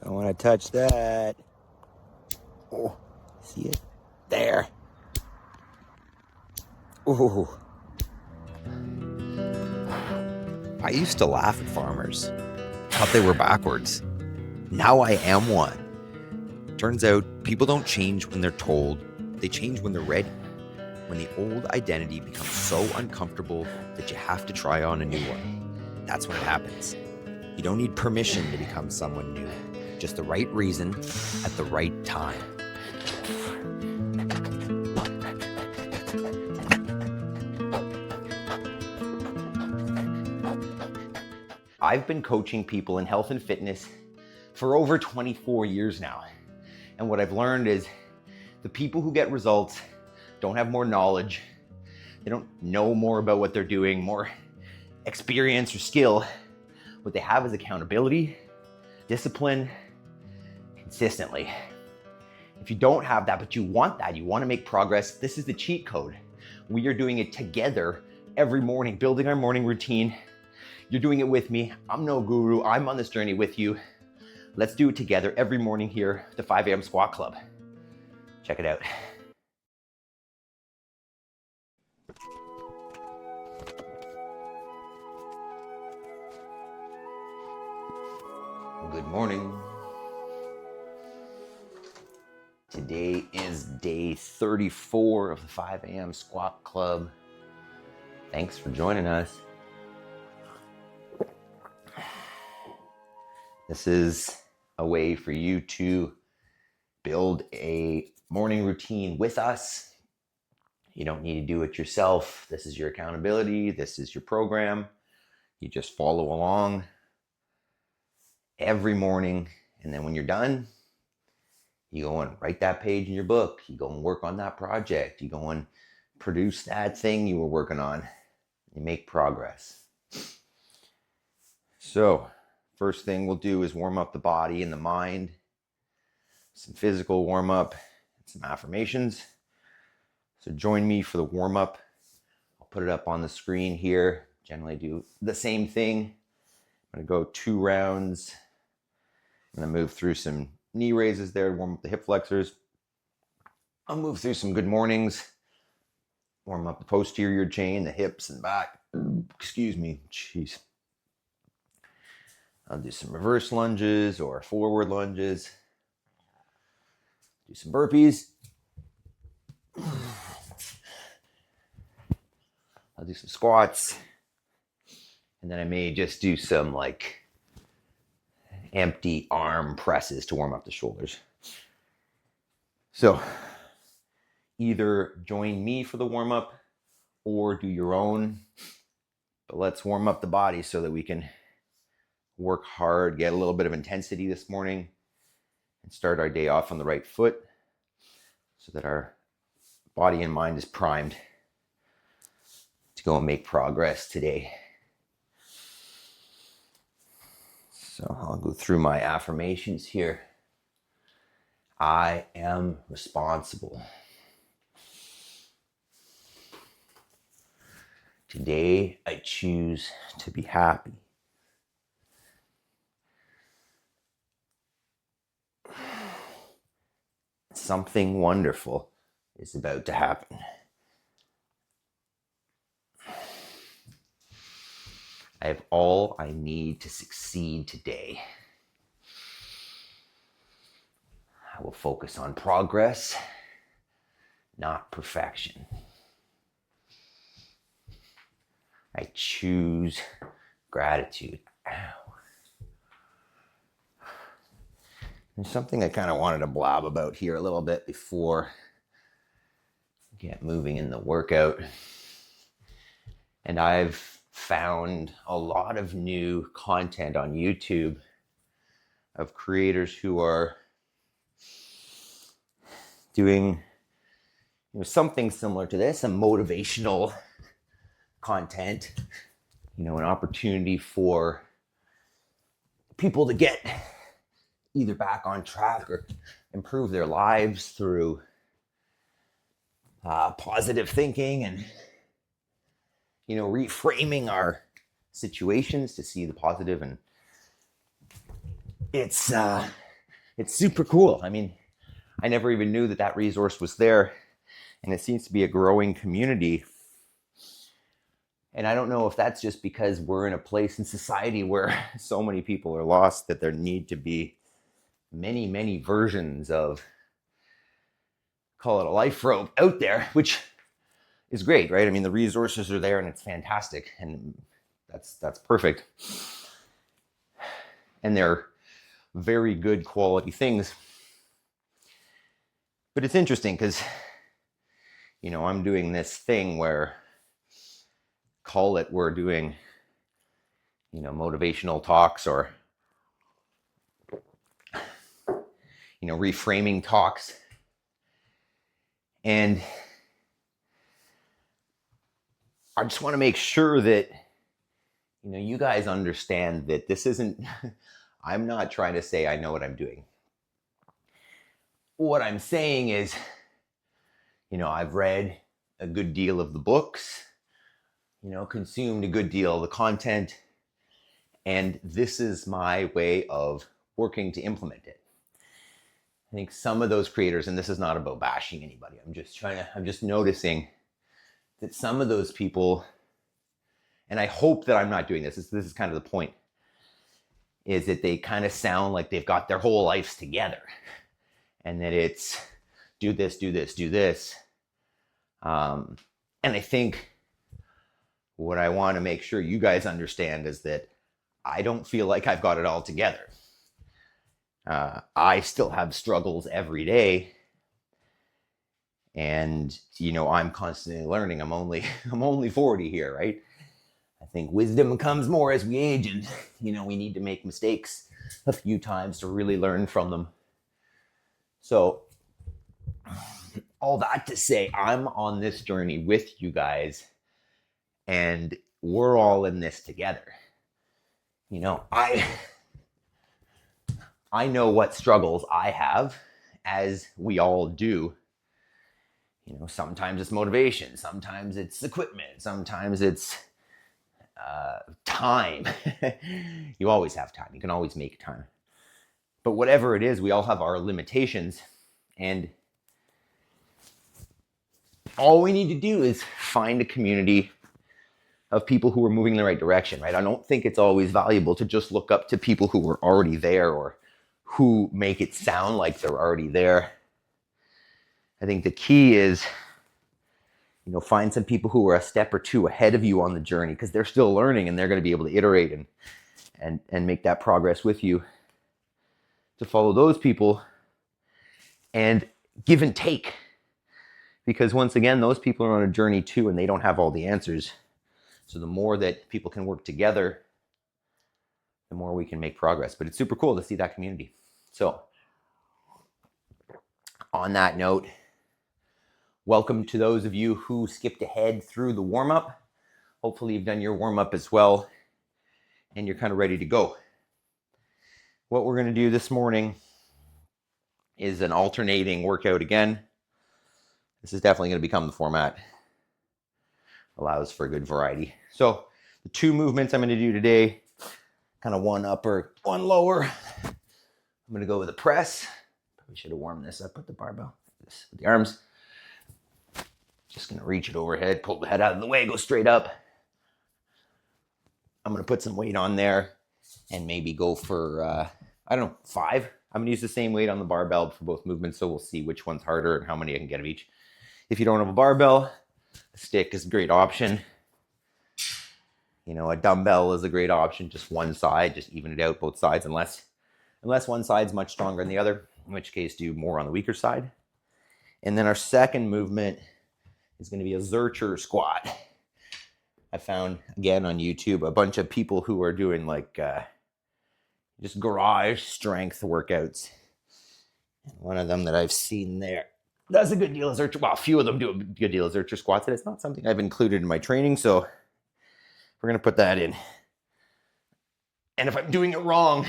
I want to touch that. Oh, see it? There. Ooh. I used to laugh at farmers. Thought they were backwards. Now I am one. Turns out people don't change when they're told. They change when they're ready. When the old identity becomes so uncomfortable that you have to try on a new one. That's when it happens. You don't need permission to become someone new. Just the right reason at the right time. I've been coaching people in health and fitness for over 24 years now. And what I've learned is the people who get results don't have more knowledge. They don't know more about what they're doing, more experience or skill. What they have is accountability, discipline, consistently. If you don't have that, but you want that, you want to make progress, this is the cheat code. We are doing it together every morning, building our morning routine. You're doing it with me. I'm no guru. I'm on this journey with you. Let's do it together every morning here at the 5 a.m. Squat Club. Check it out. Good morning. Today is day 34 of the 5 a.m. Squat Club. Thanks for joining us. This is a way for you to build a morning routine with us. You don't need to do it yourself. This is your accountability. This is your program. You just follow along every morning. And then when you're done, you go and write that page in your book. You go and work on that project. You go and produce that thing you were working on. You make progress. So, first thing we'll do is warm up the body and the mind. Some physical warm up, some affirmations. So join me for the warm up. I'll put it up on the screen here. Generally do the same thing. I'm going to go 2 rounds. I'm going to move through some knee raises there, warm up the hip flexors. I'll move through some good mornings. Warm up the posterior chain, the hips and back. Excuse me. Jeez. I'll do some reverse lunges or forward lunges. Do some burpees. I'll do some squats. And then I may just do some like empty arm presses to warm up the shoulders. So either join me for the warm up or do your own. But let's warm up the body so that we can work hard, get a little bit of intensity this morning, and start our day off on the right foot so that our body and mind is primed to go and make progress today. So I'll go through my affirmations here. I am responsible. Today I choose to be happy. Something wonderful is about to happen. I have all I need to succeed today. I will focus on progress, not perfection. I choose gratitude. Ow. There's something I kind of wanted to blab about here a little bit before I get moving in the workout. And I've found a lot of new content on YouTube of creators who are doing something similar to this, some motivational content, an opportunity for people to get either back on track or improve their lives through positive thinking and reframing our situations to see the positive. And it's it's super cool. I mean, I never even knew that that resource was there, and it seems to be a growing community. And I don't know if that's just because we're in a place in society where so many people are lost that there need to be many, many versions of, call it a life rope out there, which is great, right? I mean, the resources are there and it's fantastic, and that's perfect. And they're very good quality things. But it's interesting because, you know, I'm doing this thing where, call it, we're doing, you know, motivational talks or, you know, reframing talks. And I just want to make sure that, you know, you guys understand that this isn't, I'm not trying to say I know what I'm doing. What I'm saying is, you know, I've read a good deal of the books, you know, consumed a good deal of the content, and this is my way of working to implement it. I think some of those creators, and this is not about bashing anybody, I'm just noticing that some of those people, and I hope that I'm not doing this is kind of the point, is that they kind of sound like they've got their whole lives together, and that it's do this, do this, do this. And I think what I want to make sure you guys understand is that I don't feel like I've got it all together. I still have struggles every day, and you know, I'm constantly learning. I'm only 40 here, right? I think wisdom comes more as we age, and you know, we need to make mistakes a few times to really learn from them. So all that to say, I'm on this journey with you guys, and we're all in this together. You know, I know what struggles I have, as we all do. You know, sometimes it's motivation, sometimes it's equipment, sometimes it's time. You always have time. You can always make time. But whatever it is, we all have our limitations, and all we need to do is find a community of people who are moving in the right direction, right? I don't think it's always valuable to just look up to people who are already there or who make it sound like they're already there. I think the key is, you know, find some people who are a step or two ahead of you on the journey, because they're still learning and they're going to be able to iterate and make that progress with you. To follow those people and give and take, because once again, those people are on a journey too, and they don't have all the answers. So the more that people can work together, the more we can make progress. But it's super cool to see that community. So on that note, welcome to those of you who skipped ahead through the warm-up. Hopefully you've done your warm-up as well, and you're kind of ready to go. What we're going to do this morning is an alternating workout again. This is definitely going to become the format. Allows for a good variety. So the two movements I'm going to do today, kind of one upper, one lower. I'm going to go with a press. Probably should have warmed this up with the barbell. With the arms. Just going to reach it overhead, pull the head out of the way, go straight up. I'm going to put some weight on there and maybe go for, 5. I'm going to use the same weight on the barbell for both movements, so we'll see which one's harder and how many I can get of each. If you don't have a barbell, a stick is a great option. You know, a dumbbell is a great option. Just one side, just even it out both sides, unless one side's much stronger than the other, in which case do more on the weaker side. And then our second movement is going to be a Zercher squat. I found, again, on YouTube, a bunch of people who are doing like just garage strength workouts. And one of them that I've seen there does a good deal of Zercher. Well, a few of them do a good deal of Zercher squats, and it's not something I've included in my training, so we're going to put that in. And if I'm doing it wrong,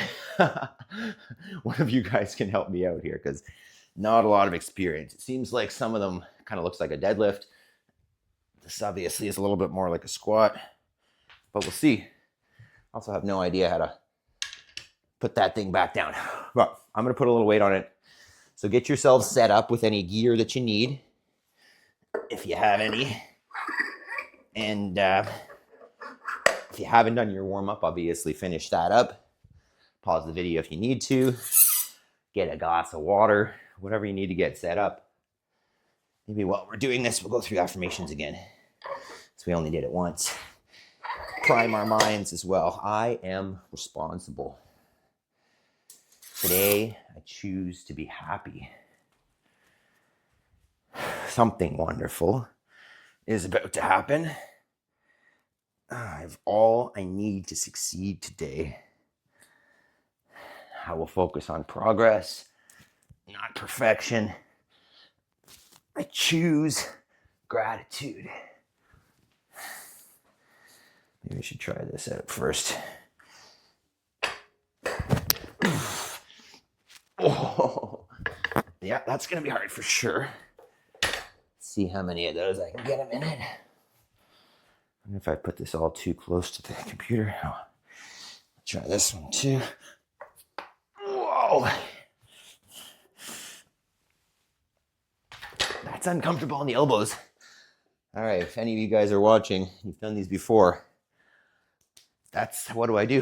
one of you guys can help me out here, because not a lot of experience. It seems like some of them kind of looks like a deadlift. This obviously is a little bit more like a squat, but we'll see. Also have no idea how to put that thing back down. Well, I'm going to put a little weight on it. So get yourself set up with any gear that you need, if you have any. And if you haven't done your warm-up, obviously finish that up. Pause the video if you need to. Get a glass of water, whatever you need to get set up. Maybe while we're doing this, we'll go through affirmations again. So we only did it once. Prime our minds as well. I am responsible. Today, I choose to be happy. Something wonderful is about to happen. I have all I need to succeed today. I will focus on progress, not perfection. I choose gratitude. Maybe we should try this out first. Oh, yeah, that's going to be hard for sure. Let's see how many of those I can get a minute. And if I put this all too close to the computer, I'll try this one too. Whoa. That's uncomfortable on the elbows. All right, if any of you guys are watching, you've done these before. What do I do?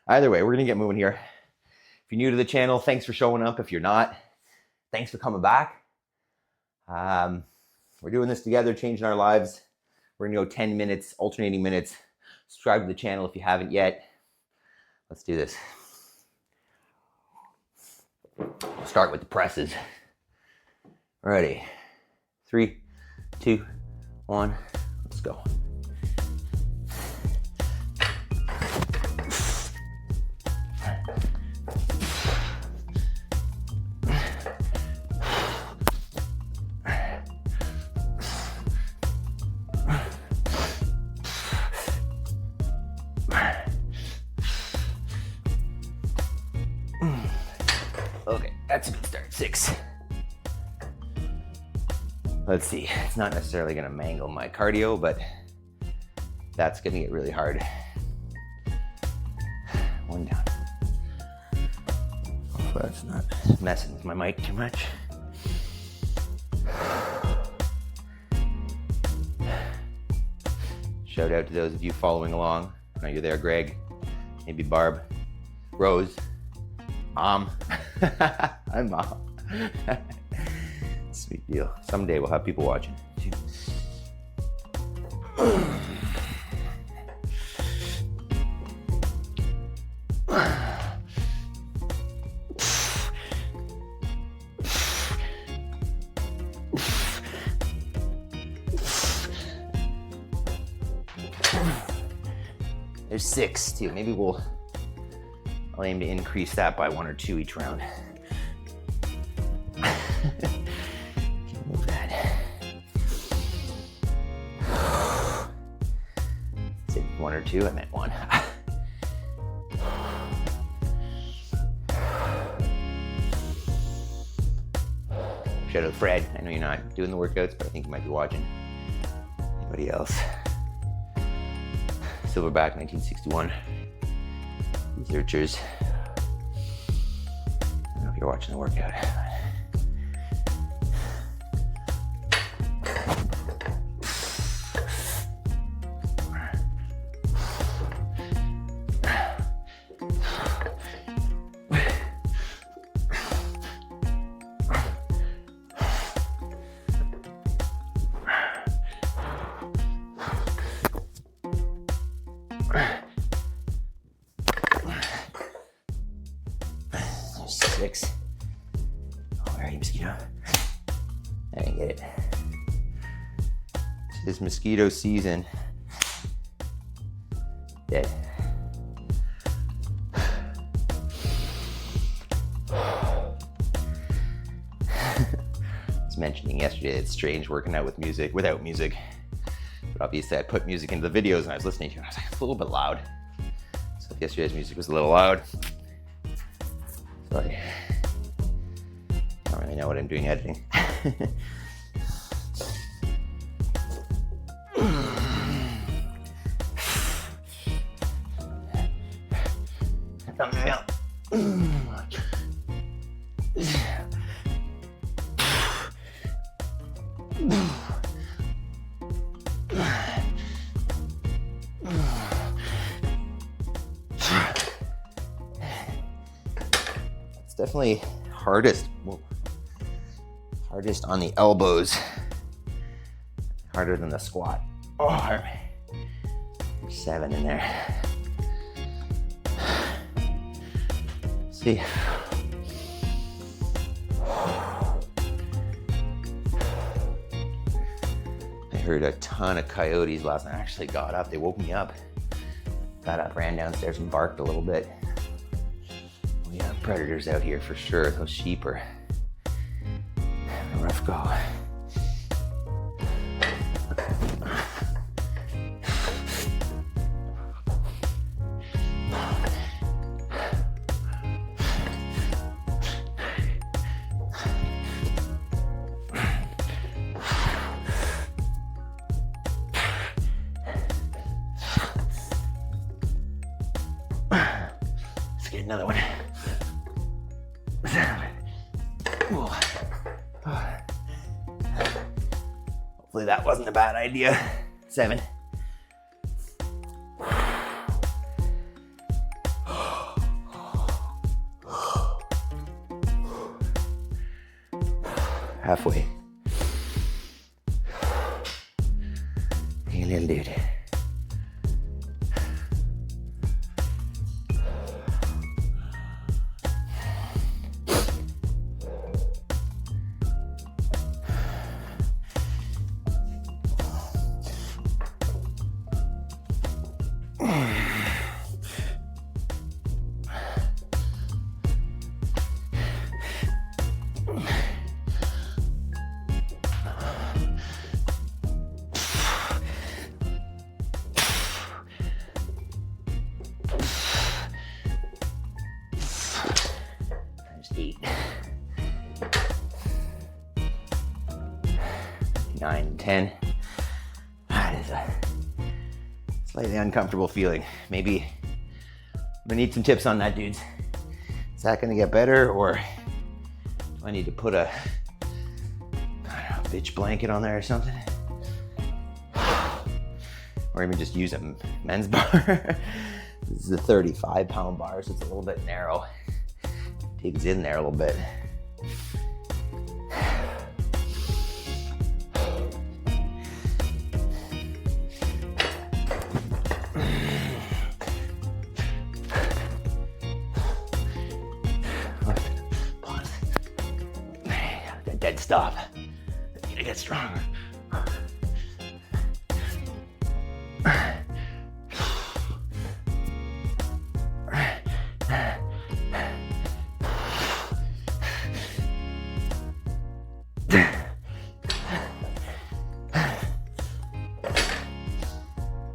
Either way, we're going to get moving here. If you're new to the channel, thanks for showing up. If you're not, thanks for coming back. We're doing this together, changing our lives. We're going to go 10 minutes, alternating minutes. Subscribe to the channel if you haven't yet. Let's do this. We'll start with the presses. Ready? 3, 2, 1, let's go. Okay, that's a good start. 6. Let's see. It's not necessarily going to mangle my cardio, but that's going to get really hard. 1 down. Hopefully that's not messing with my mic too much. Shout out to those of you following along. I know you're there, Greg, maybe Barb, Rose, Mom. I'm Mom. Sweet deal. Someday we'll have people watching. There's 6 too. Maybe I'll aim to increase that by 1 or 2 each round. Can't move that. Said 1 or 2, I meant 1. Shout out Fred. I know you're not doing the workouts, but I think you might be watching. Anybody else? Silverback 1961. Zerchers. I don't know if you're watching the workout. There's 6. Oh, where are you, mosquito? I didn't get it. It's mosquito season. Dead. I was mentioning yesterday it's strange working out without music. But obviously I put music into the videos and I was listening to it and I was like, it's a little bit loud. So if yesterday's music was a little loud, sorry. I don't really know what I'm doing editing. It's definitely hardest on the elbows, harder than the squat. Oh, 7 in there. Let's see. I heard a ton of coyotes last night. I actually got up, they woke me up. Got up, ran downstairs and barked a little bit. We have predators out here for sure. Those sheep are a rough go. Let's get another one. Hopefully that wasn't a bad idea. 7. Halfway. Hey, little dude. There's 8. 9, 10. That is a slightly uncomfortable feeling. Maybe I'm gonna need some tips on that, dudes. Is that gonna get better, or do I need to put a, I don't know, bitch blanket on there or something? Or even just use a men's bar. This is a 35-pound bar, so it's a little bit narrow. Digs in there a little bit. Pause. That dead stop. I need to get stronger.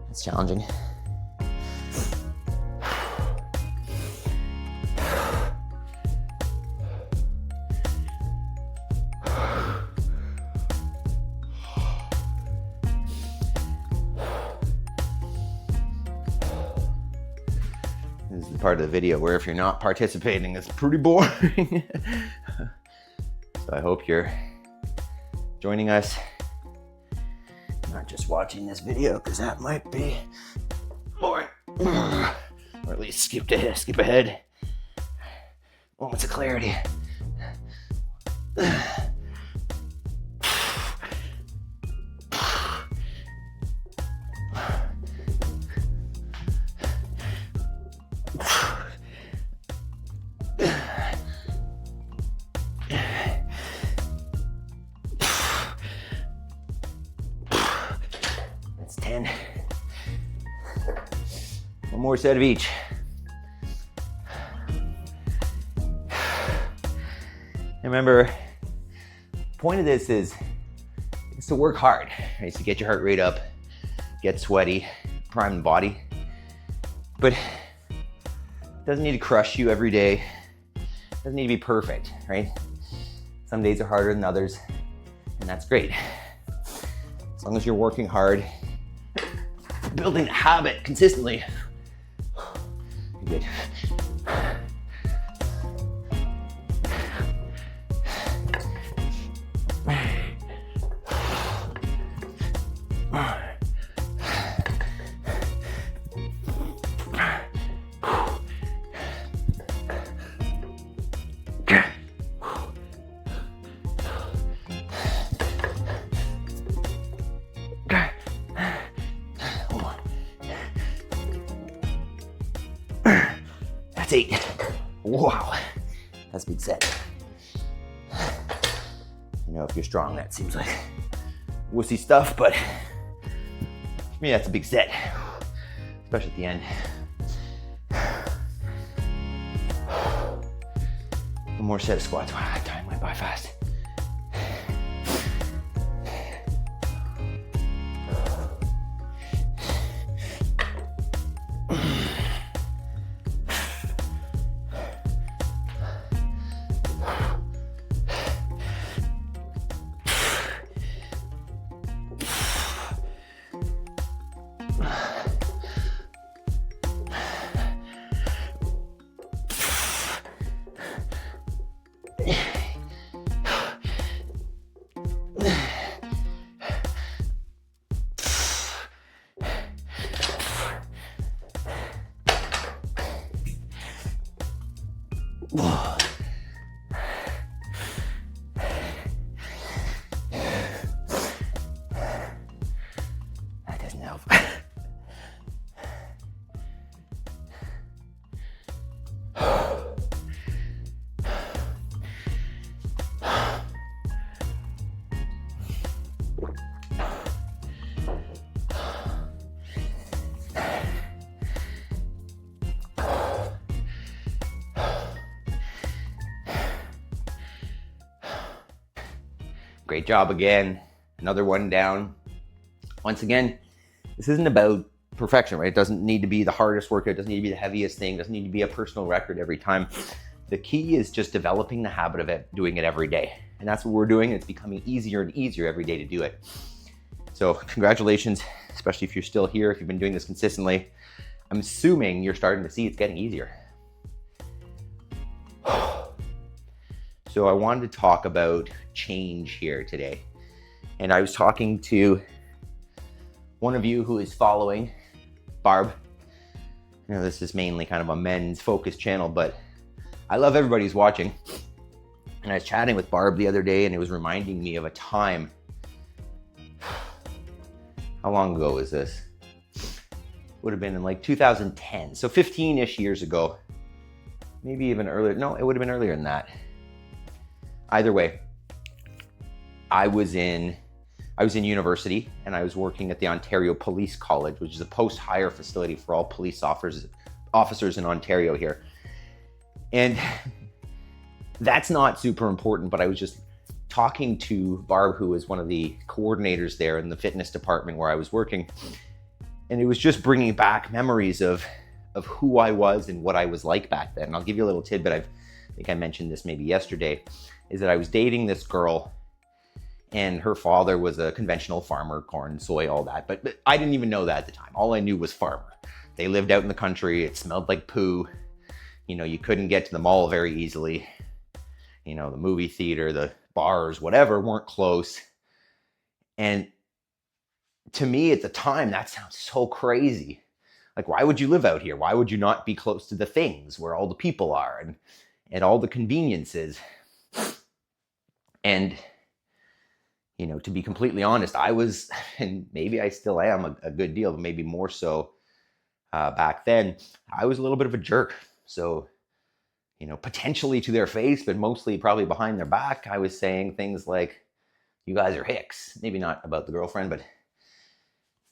It's challenging. This is the part of the video where if you're not participating, it's pretty boring. So I hope you're joining us, not just watching this video, because that might be boring. Or at least skip ahead. Moments of clarity. That's 10. One more set of each. Remember, the point of this is to work hard, right? It's to get your heart rate up, get sweaty, prime the body. But it doesn't need to crush you every day. It doesn't need to be perfect, right? Some days are harder than others, and that's great. As long as you're working hard, building a habit consistently, you're good. Wow, that's a big set. You know, if you're strong, that seems like wussy stuff, but for me, that's a big set, especially at the end. One more set of squats. Wow, time went by fast. That doesn't help. Great job again. Another one down. Once again, this isn't about perfection, right? It doesn't need to be the hardest workout. It doesn't need to be the heaviest thing. It doesn't need to be a personal record every time. The key is just developing the habit of it, doing it every day. And that's what we're doing. It's becoming easier and easier every day to do it. So congratulations, especially if you're still here, if you've been doing this consistently. I'm assuming you're starting to see it's getting easier. So I wanted to talk about change here today. And I was talking to one of you who is following, Barb. You know, this is mainly kind of a men's focused channel, but I love everybody who's watching. And I was chatting with Barb the other day and it was reminding me of a time. How long ago was this? Would have been in like 2010. So 15-ish years ago. Maybe even earlier. No, it would have been earlier than that. Either way, I was in university and I was working at the Ontario Police College, which is a post-hire facility for all police officers in Ontario here. And that's not super important, but I was just talking to Barb, who was one of the coordinators there in the fitness department where I was working. And it was just bringing back memories of who I was and what I was like back then. And I'll give you a little tidbit. I think I mentioned this maybe yesterday, is that I was dating this girl and her father was a conventional farmer, corn, soy, all that. But I didn't even know that at the time. All I knew was farmer. They lived out in the country. It smelled like poo. You know, you couldn't get to the mall very easily. You know, the movie theater, the bars, whatever, weren't close. And to me at the time, that sounds so crazy. Like, why would you live out here? Why would you not be close to the things where all the people are and all the conveniences? And, you know, to be completely honest, I was, and maybe I still am a good deal, but maybe more so back then, I was a little bit of a jerk. So, you know, potentially to their face, but mostly probably behind their back, I was saying things like, you guys are hicks. Maybe not about the girlfriend, but,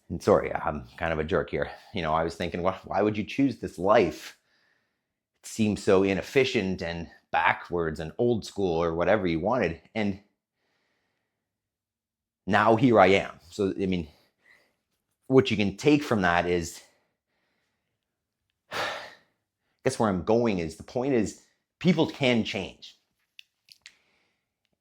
and sorry, I'm kind of a jerk here. You know, I was thinking, well, why would you choose this life? It seems so inefficient and backwards and old school or whatever you wanted. And now here I am. So, I mean, what you can take from that is, I guess where I'm going is, the point is people can change.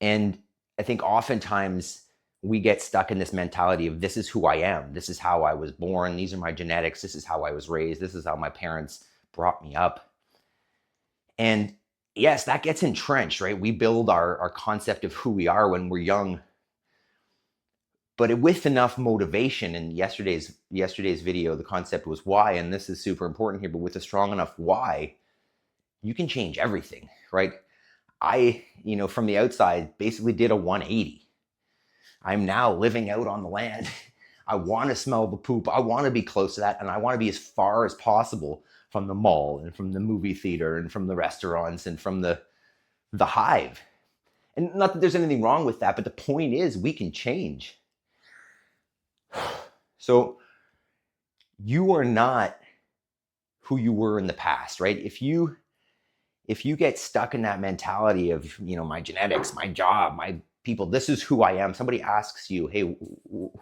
And I think oftentimes we get stuck in this mentality of, this is who I am. This is how I was born. These are my genetics. This is how I was raised. This is how my parents brought me up. And yes, that gets entrenched, right? We build our concept of who we are when we're young. But with enough motivation, and yesterday's video, the concept was why, and this is super important here, but with a strong enough why, you can change everything, right? I, you know, from the outside, basically did a 180. I'm now living out on the land. I want to smell the poop. I want to be close to that, and I want to be as far as possible from the mall and from the movie theater and from the restaurants and from the hive. And not that there's anything wrong with that, but the point is we can change. So you are not who you were in the past, right? If you get stuck in that mentality of, my genetics, my job, my people, this is who I am. Somebody asks you, hey,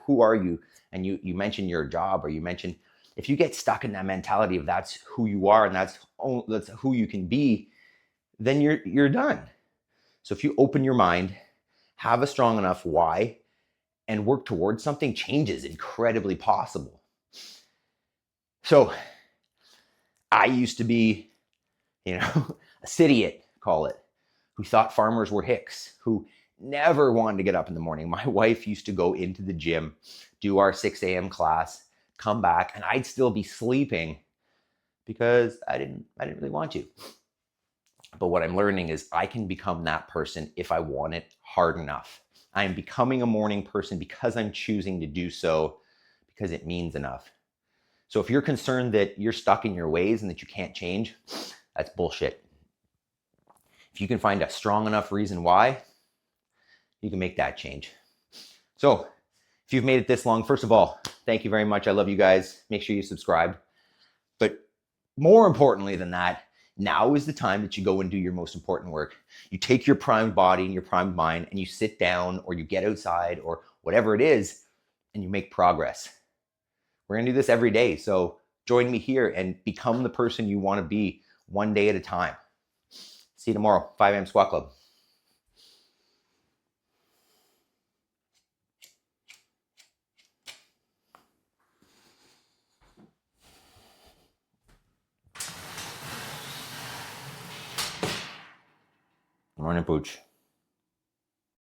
who are you? And you mention your job, or you mention, if you get stuck in that mentality of that's who you are and that's who you can be, then you're done. So if you open your mind, have a strong enough why, and work towards something, change is incredibly possible. So I used to be, a citiate, call it, who thought farmers were hicks, who never wanted to get up in the morning. My wife used to go into the gym, do our 6 a.m. class, come back, and I'd still be sleeping because I didn't really want to. But what I'm learning is I can become that person if I want it hard enough. I am becoming a morning person because I'm choosing to do so, because it means enough. So if you're concerned that you're stuck in your ways and that you can't change, that's bullshit. If you can find a strong enough reason why, you can make that change. So if you've made it this long, first of all, thank you very much. I love you guys. Make sure you subscribe. But more importantly than that, now is the time that you go and do your most important work. You take your primed body and your primed mind and you sit down, or you get outside, or whatever it is, and you make progress. We're going to do this every day. So join me here and become the person you want to be, one day at a time. See you tomorrow, 5 a.m. Squat Club. Morning, Pooch.